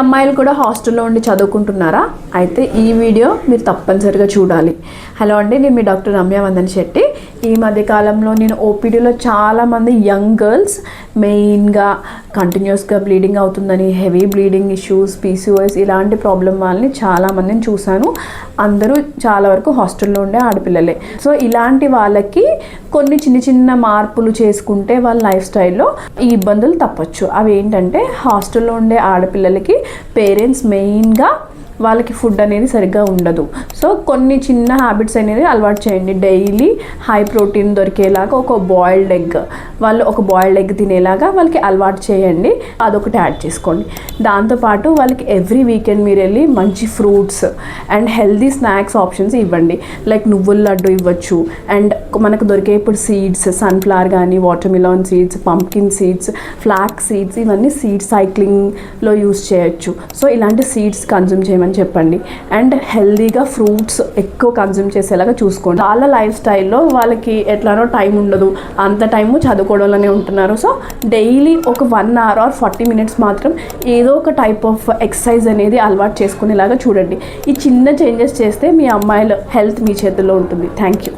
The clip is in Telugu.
అమ్మాయిలు కూడా హాస్టల్లో ఉండి చదువుకుంటున్నారా? అయితే ఈ వీడియో మీరు తప్పనిసరిగా చూడాలి. హలో అండి, నేను మీ డాక్టర్ రమ్య వందన్ శెట్టి. ఈ మధ్యకాలంలో నేను ఓపీడీలో చాలామంది యంగ్ గర్ల్స్ మెయిన్గా కంటిన్యూస్గా బ్లీడింగ్ అవుతుందని, హెవీ బ్లీడింగ్ ఇష్యూస్, పీసీఓఎస్ ఇలాంటి ప్రాబ్లం వాళ్ళని చాలామందిని చూశాను. అందరూ చాలా వరకు హాస్టల్లో ఉండే ఆడపిల్లలే. సో ఇలాంటి వాళ్ళకి కొన్ని చిన్న చిన్న మార్పులు చేసుకుంటే వాళ్ళ లైఫ్ స్టైల్లో ఈ ఇబ్బందులు తప్పచ్చు. అవి ఏంటంటే, హాస్టల్లో ఉండే ఆడపిల్లలకి పేరెంట్స్ మెయిన్గా వాళ్ళకి ఫుడ్ అనేది సరిగ్గా ఉండదు. సో కొన్ని చిన్న హ్యాబిట్స్ అనేది అలవాటు చేయండి. డైలీ హై ప్రోటీన్ దొరికేలాగా ఒక బాయిల్డ్ ఎగ్, వాళ్ళు ఒక బాయిల్డ్ ఎగ్ తినేలాగా వాళ్ళకి అలవాటు చేయండి. అదొకటి యాడ్ చేసుకోండి. దాంతోపాటు వాళ్ళకి ఎవ్రీ వీకెండ్ మీరు వెళ్ళి మంచి fruits and healthy snacks options ఇవ్వండి. లైక్ నువ్వుల లడ్డు ఇవ్వచ్చు. అండ్ మనకు దొరికే ఇప్పుడు సీడ్స్, సన్ఫ్లవర్ కానీ, watermelon seeds, pumpkin seeds, flax seeds, ఇవన్నీ సీడ్ సైక్లింగ్లో యూస్ చేయొచ్చు. సో ఇలాంటి సీడ్స్ కన్జ్యూమ్ చేయమని చెప్పండి. అండ్ హెల్దీగా ఫ్రూట్స్ ఎక్కువ కన్జ్యూమ్ చేసేలాగా చూసుకోండి. వాళ్ళ లైఫ్ స్టైల్లో వాళ్ళకి ఎట్లానో టైం ఉండదు, అంత టైము చదువుకోవడంలోనే ఉంటున్నారు. సో డైలీ ఒక 1 hour or 40 minutes మాత్రం ఏదో ఒక టైప్ ఆఫ్ ఎక్సర్సైజ్ అనేది అలవాటు చేసుకునేలాగా చూడండి. ఈ చిన్న చేంజెస్ చేస్తే మీ అమ్మాయిల హెల్త్ మీ చేతుల్లో ఉంటుంది. Thank you.